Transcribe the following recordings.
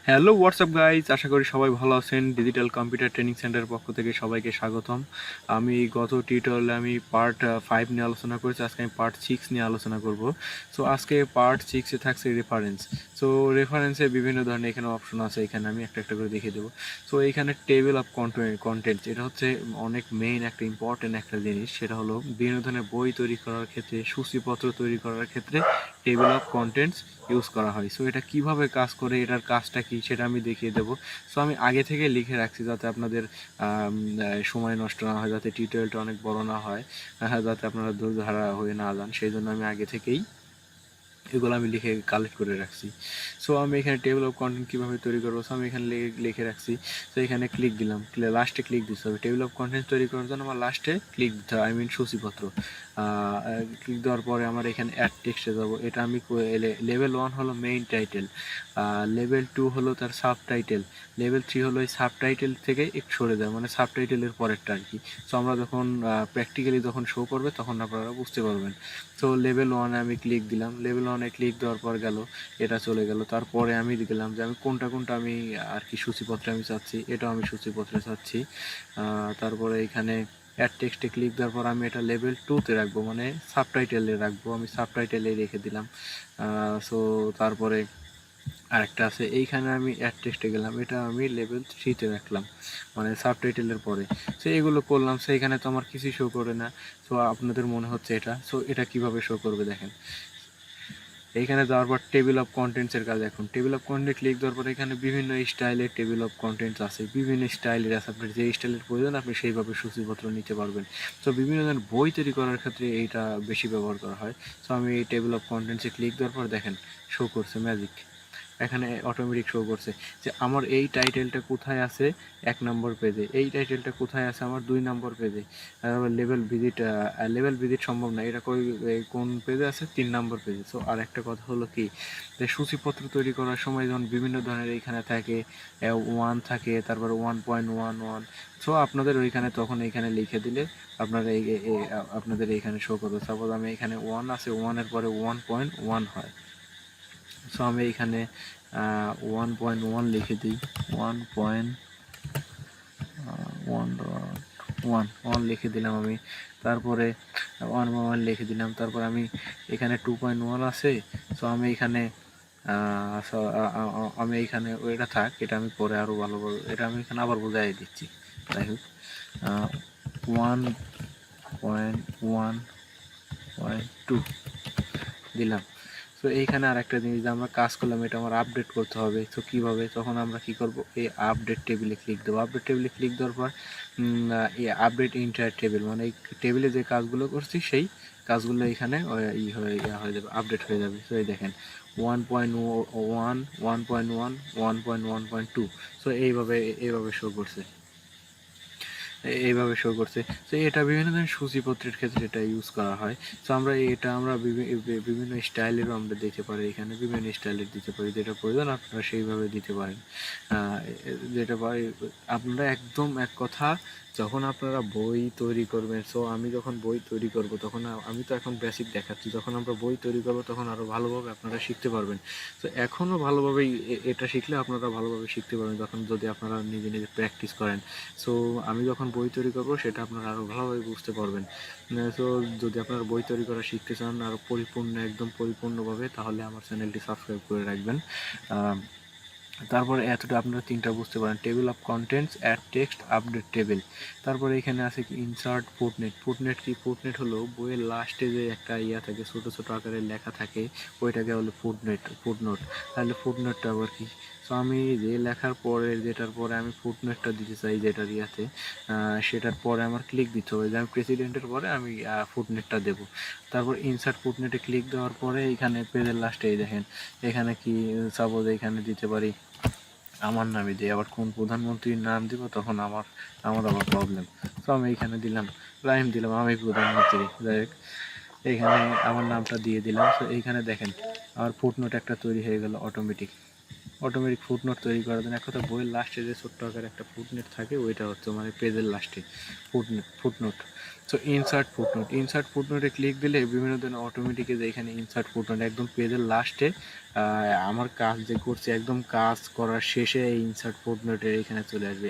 Hello WhatsApp guys, আশা করি সবাই ভালো আছেন। ডিজিটাল কম্পিউটার ট্রেনিং সেন্টারের পক্ষ থেকে সবাইকে স্বাগতম। আমি গত টিউটোরিয়ালে আমি পার্ট 5 নিয়ে আলোচনা করেছি, আজকে আমি পার্ট 6 নিয়ে আলোচনা করব। সো আজকে পার্ট 6-এ থাকছে রেফারেন্স। সো রেফারেন্সে বিভিন্ন ধরনের এখানে অপশন আছে, এখানে আমি একটা একটা করে দেখিয়ে দেবো। সো এইখানে টেবিল অফ কন্টেন্টস, এটা হচ্ছে অনেক মেইন একটা ইম্পর্টেন্ট একটা জিনিস। সেটা হলো বিভিন্ন ধরনের বই তৈরি করার ক্ষেত্রে, সূচিপত্র তৈরি করার ক্ষেত্রে টেবিল অফ কন্টেন্টস ইউজ করা হয়। সো এটা কিভাবে কাজ করে, এটার কাজটা কি সেটা আমি দেখিয়ে দেবো। সো আমি আগে থেকে লিখে রাখছি যাতে আপনাদের সময় নষ্ট না হয়, যাতে টিউটোরিয়ালটা অনেক বড় না হয়, যাতে আপনারা ধৈর্যহারা হয়ে না যান, সেই জন্য আমি আগে থেকেই এগুলো আমি লিখে কালেক্ট করে রাখছি। সো আমি এখানে টেবিল অফ কন্টেন্ট কীভাবে তৈরি করবো, সো আমি এখানে লিখে রাখছি। তো এখানে ক্লিক দিলাম, লাস্টে ক্লিক দিতে হবে। টেবিল অফ কন্টেন্ট তৈরি করার জন্য আমার লাস্টে ক্লিক দিতে হবে, আই মিন সূচিপত্র। ক্লিক দেওয়ার পরে আমার এখানে অ্যাড টেক্সটে যাবো। এটা আমি লেভেল 1 হলো মেইন টাইটেল, লেভেল 2 হলো তার সাব টাইটেল, লেভেল 3 হলো এই সাব টাইটেল থেকে একটু সরে যায়, মানে সাব টাইটেলের পরেরটা আর কি। সো আমরা যখন প্র্যাকটিক্যালি যখন শো করবে তখন আপনারা বুঝতে পারবেন। তো লেভেল 1-এ আমি ক্লিক দিলাম, লেভেল 1-এ ক্লিক দেওয়ার পর গেল, এটা চলে গেল। তারপরে আমি গেলাম যে আমি কোনটা কোনটা আমি আর কি সূচিপত্রে আমি চাচ্ছি, এটাও আমি সূচিপত্রে চাচ্ছি। তারপরে এখানে অ্যাড টেক্সটে ক্লিক দেওয়ার পর আমি এটা লেভেল 2-তে রাখবো, মানে সাবটাইটেলে রাখবো, আমি সাবটাইটেলে রেখে দিলাম। সো তারপরে আরেকটা আছে, এইখানে আমি অ্যাড টেক্সটে গেলাম, এটা আমি লেভেল 3-তে রাখলাম, মানে সাবটাইটেলের পরে। সো এগুলো করলাম, সেইখানে তো আমার কিছুই শো করে না। সো আপনাদের মনে হচ্ছে এটা, সো এটা কিভাবে শো করবে দেখেন। এইখানে যাওয়ার পর টেবিল অফ কন্টেন্টসের কাজ। এখন টেবিল অফ কন্টেন্ট ক্লিক দেওয়ার পর এখানে বিভিন্ন স্টাইলের টেবিল অফ কন্টেন্টস আছে, বিভিন্ন স্টাইলের আছে, আপনার যে স্টাইলের প্রয়োজন আপনি সেইভাবে সূচিপত্র নিতে পারবেন। তো বিভিন্ন ধরনের বই তৈরি করার ক্ষেত্রে এইটা বেশি ব্যবহার করা হয়। সো আমি এই টেবিল অফ কন্টেন্টসে ক্লিক দেওয়ার পর দেখেন শো করছে ম্যাজিক, এখানে অটোমেটিক শো করছে যে আমার এই টাইটেলটা কোথায় আছে 1 নম্বর পেজে, এই টাইটেলটা কোথায় আছে আমার 2 নম্বর পেজে। লেভেল ভিজিট সম্ভব না, এটা কোন পেজে আছে 3 নম্বর পেজে। সো আর একটা কথা হলো কি, যে সূচিপত্র তৈরি করার সময় যখন বিভিন্ন ধরনের এইখানে থাকে 1 থাকে, তারপর 1.11। সো আপনাদের ওইখানে তখন এইখানে লিখে দিলে আপনারা আপনাদের এইখানে শো করবে। সাপোজ আমি এখানে 1 আছে, 1-এর পরে 1.1 হয়। সো আমি এখানে 1.1 লিখে দিই, 1.1 লিখে দিলাম আমি। তারপরে 1.1 লিখে দিলাম। তারপর আমি এখানে 2.1 আছে। সো আমি এখানে আমি এইখানে ওইটা থাক, এটা আমি পরে আরও ভালোভাবে এটা আমি এখানে আবার বোঝাই দিচ্ছি। যাই হোক, 1.1.2 দিলাম। তো এইখানে আর একটা জিনিস আমরা কাজ করলাম, এটা আমার আপডেট করতে হবে। তো কীভাবে, তখন আমরা কি করব, এই আপডেট টেবিলে ক্লিক দেবো। আপডেট টেবিলে ক্লিক দেওয়ার পর এই আপডেট ইন্টার টেবিল, মানে এই টেবিলে যে কাজগুলো করছি সেই কাজগুলো এখানে হয়ে যাবে, আপডেট হয়ে যাবে। তো এই দেখেন 1.1, 1.1, 1.1.2। সো এইভাবে শো করছে, এইভাবে শো করছে। তো এটা বিভিন্ন ধরনের সূচিপত্রের ক্ষেত্রে এটা ইউজ করা হয়। তো আমরা বিভিন্ন স্টাইলেরও আমরা দিতে পারি, এখানে বিভিন্ন স্টাইলের দিতে পারি, যেটা প্রয়োজন আপনারা সেইভাবে দিতে পারেন। যেটা পারি আপনারা একদম এক কথা, যখন আপনারা বই তৈরি করবেন। সো আমি যখন বই তৈরি করব তখন আমি তো এখন বেসিক দেখাচ্ছি, যখন আমরা বই তৈরি করব তখন আরও ভালোভাবে আপনারা শিখতে পারবেন। তো এখনও ভালোভাবেই এটা শিখলে আপনারা ভালোভাবে শিখতে পারবেন যখন, যদি আপনারা নিজে নিজে প্র্যাকটিস করেন। সো আমি যখন বই তৈরি করব সেটা আপনারা আরও ভালোভাবে বুঝতে পারবেন। সো যদি আপনারা বই তৈরি করা শিখতে চান আরও একদম পরিপূর্ণভাবে, তাহলে আমার চ্যানেলটি সাবস্ক্রাইব করে রাখবেন। তারপরে এতটা আপনারা 3টা বুঝতে পারেন, table of contents, add text, update table. তারপরে এখানে আছে কি ইনসার্ট ফুটনেট। ফুটনেট কি, ফুটনেট হলো বইয়ের লাস্টে যে একটা থাকে, ছোটো ছোটো আকারে লেখা থাকে, ওইটাকে হলো ফুটনোট। তাহলে ফুটনোটটা আবার কি, সো আমি যে লেখার পরে যেটার পরে আমি ফুটনোটটা দিতে চাই, যেটার সেটার পরে আমার ক্লিক দিতে হবে, যে আমি প্রেসিডেন্টের পরে আমি ফুটনেটটা দেবো। তারপর ইনসার্ট ফুটনেটে ক্লিক দেওয়ার পরে এখানে পেজের লাস্টেই দেখেন, এখানে কি সাপোজ এখানে দিতে পারি আমার নামই দিই, আবার কোন প্রধানমন্ত্রীর নাম দিব তখন আমার আবার প্রবলেম। তো আমি এইখানে দিলাম দিলাম আমি প্রধানমন্ত্রী, যাই হোক এইখানে আমার নামটা দিয়ে দিলাম। তো এইখানে দেখেন আমার ফুটনোট একটা তৈরি হয়ে গেল অটোমেটিক ফুটনোট তৈরি করার জন্য এক কথা বইয়ের লাস্টে যে ছোট্ট আকারে একটা ফুটনোট থাকে ওইটা হচ্ছে মানে পেজের লাস্টে ফুটনোট। সো ইনসার্ট ফুটনোটে ক্লিক দিলে বিভিন্ন ধরনের অটোমেটিকে যে এখানে ইনসার্ট ফুটনোট একদম পেজের লাস্টে আমার কাজ যে করছে একদম কাজ করার শেষে এই ইনসার্ট ফুটনোটের এখানে চলে আসবে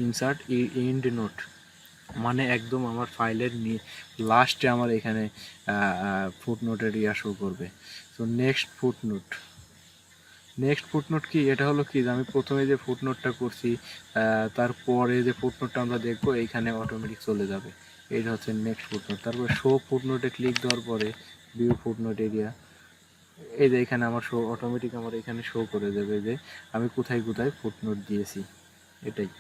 ইনসার্ট এন্ড নোট, মানে একদম আমার ফাইলের লাস্টে আমার এখানে ফুটনোটের শো করবে। সো নেক্সট ফুটনোট কি, এটা হলো কি যে আমি প্রথমে যে ফুটনোটটা করছি তারপরে যে ফুটনোটটা আমরা দেখবো এইখানে অটোমেটিক চলে যাবে, এইটা হচ্ছে নেক্সট ফুটনোট। তারপরে শো ফুটনোটে ক্লিক দেওয়ার পরে ভিউ ফুটনোট এরিয়া, এই যে এখানে আমার শো অটোমেটিক আমার এখানে শো করে দেবে যে আমি কোথায় কোথায় ফুটনোট দিয়েছি। এটাই,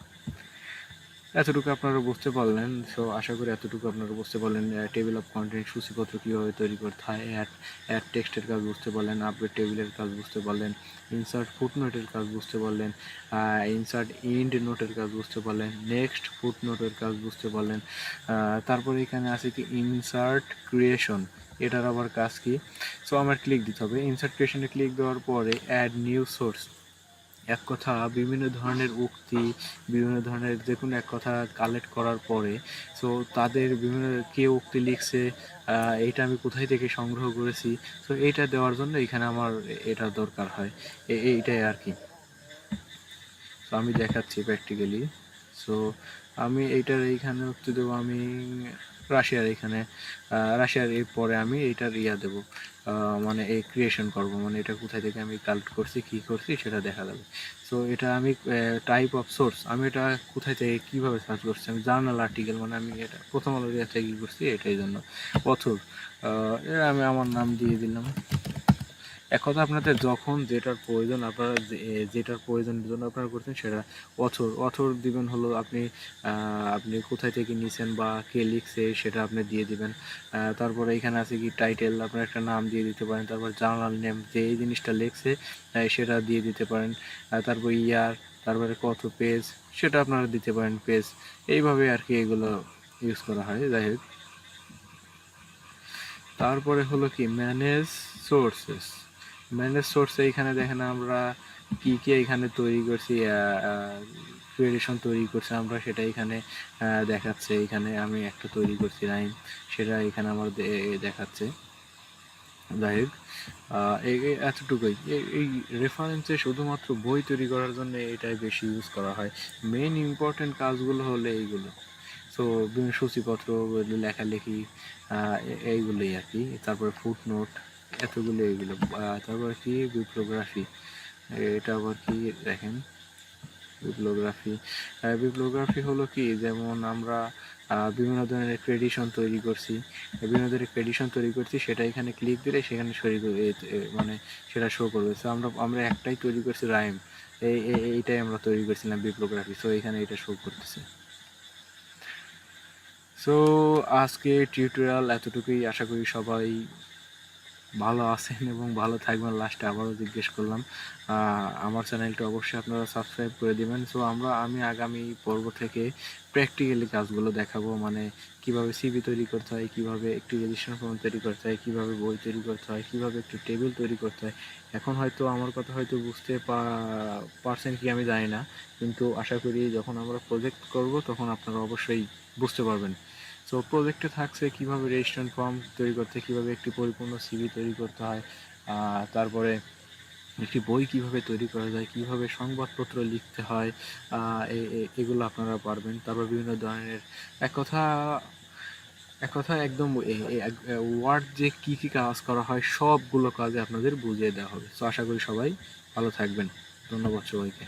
এতটুকু আপনারা বুঝতে পারলেন। সো আশা করি এতটুকু আপনারা বুঝতে পারলেন। টেবিল অফ কন্টেন্ট সূচিপত্র কীভাবে তৈরি করতে হয়, অ্যাড টেক্সটের কাজ বুঝতে পারলেন, আপডেট টেবিলের কাজ বুঝতে পারলেন, ইনসার্ট ফুটনোটের কাজ বুঝতে পারলেন, ইনসার্ট এন্ড নোটের কাজ বুঝতে পারলেন, নেক্সট ফুটনোটের কাজ বুঝতে পারলেন। তারপরে এখানে আছে কি ইনসার্ট ক্রিয়েশন, এটার আবার কাজ কি। সো আমার ক্লিক দিতে হবে, ইনসার্ট ক্রিয়েশনে ক্লিক দেওয়ার পরে অ্যাড নিউ সোর্স, এক কথা বিভিন্ন ধরনের উক্তি, বিভিন্ন ধরনের যে কোনো এক কথা কালেক্ট করার পরে সো তাদের বিভিন্ন কে উক্তি লিখছে, এইটা আমি কোথায় থেকে সংগ্রহ করেছি, সো এইটা দেওয়ার জন্য এখানে আমার এটা দরকার হয়, এইটাই আর কি। সো আমি দেখাচ্ছি প্র্যাকটিক্যালি। সো আমি এইটার এইখানে উক্তি দেবো আমি রাশিয়ার এখানে, রাশিয়ার এরপরে আমি এইটার দেবো, মানে এই ক্রিয়েশন করব, মানে এটা কোথায় থেকে আমি কালেক্ট করছি কী করছি সেটা দেখা যাবে। সো এটা আমি টাইপ অফ সোর্স, আমি এটা কোথায় থেকে কীভাবে সার্চ করছি, আমি জার্নাল আর্টিকেল, মানে আমি এটা প্রথম আলো থেকে কী করছি এটাই জন্য অথর, আমি আমার নাম দিয়ে দিলাম। এক কথা আপনাদের যখন যেটার প্রয়োজন আপনারা যেটার প্রয়োজনের জন্য আপনারা করছেন সেটা অথর দিবেন, হলো আপনি আপনি কোথায় থেকে নিছেন বা কে লিখছে সেটা আপনি দিয়ে দিবেন। তারপরে এখানে আছে কি টাইটেল, আপনার একটা নাম দিয়ে দিতে পারেন, তারপর জার্নাল নেম যে এই জিনিসটা লিখছে সেটা দিয়ে দিতে পারেন, তারপর ইয়ার, তারপরে কত পেজ সেটা আপনারা দিতে পারেন পেজ, এইভাবে আর কি এগুলো ইউজ করা হয়। যাই হোক, তারপরে হলো কি ম্যানেজ সোর্সে এখানে দেখেন আমরা কি কি এখানে তৈরি করছি, ক্রিয়েশন তৈরি করছি আমরা, সেটা এখানে দেখাচ্ছে। এখানে আমি একটা তৈরি করছি রাইম, সেটা এখানে আমার দেখাচ্ছে। যাই হোক, এতটুকুই। এই রেফারেন্সে শুধুমাত্র বই তৈরি করার জন্য এটাই বেশি ইউজ করা হয়। মেইন ইম্পর্টেন্ট কাজগুলো হলে এইগুলো। সো বিভিন্ন সূচিপত্র, লেখালেখি, এইগুলোই আর কি। তারপরে ফুটনোট, এতগুলো এইগুলো। তারপরে কি বিপ্লোগ্রাফি, এটা আবার কি দেখেন বিপ্লোগ্রাফি হলো কি, যেমন আমরা বিভিন্ন ধরনের ক্রেডিশন তৈরি করছি, সেটা এখানে ক্লিক দিলে সেখানে মানে সেটা শো করবে। সো আমরা একটাই তৈরি করছি রাইম, এইটাই আমরা তৈরি করছিলাম বিপ্লোগ্রাফি, সো এখানে এটা শো করতেছে। সো আজকে টিউটোরিয়াল এতটুকুই, আশা করি সবাই ভালো আছেন এবং ভালো থাকবেন। লাস্টে আবারও জিজ্ঞেস করলাম, আমার চ্যানেলটা অবশ্যই আপনারা সাবস্ক্রাইব করে দেবেন। সো আমি আগামী পর্ব থেকে প্র্যাকটিক্যালি কাজগুলো দেখাবো, মানে কিভাবে সিভি তৈরি করতে হয়, কিভাবে একটি রেজিস্ট্রেশন ফর্ম তৈরি করতে হয়, কিভাবে বই তৈরি করতে হয়, কিভাবে একটি টেবিল তৈরি করতে হয়। এখন হয়তো আমার কথা হয়তো বুঝতে পারছেন কি আমি জানি না, কিন্তু আশা করি যখন আমরা প্রজেক্ট করব তখন আপনারা অবশ্যই বুঝতে পারবেন। সো প্রজেক্টে থাকছে কিভাবে রেজিস্ট্রেশন ফর্ম তৈরি করতে, কিভাবে একটি পরিপূর্ণ সিভি তৈরি করতে হয়, তারপরে একটি বই কিভাবে তৈরি করা যায়, কিভাবে সংবাদপত্র লিখতে হয়, এগুলো আপনারা পারবেন। তারপর বিভিন্ন ধরনের এক কথা একদম ওয়ার্ড যে কী কী কাজ করা হয় সবগুলো কাজে আপনাদের বুঝিয়ে দেওয়া হবে। সো আশা করি সবাই ভালো থাকবেন। ধন্যবাদ সবাইকে।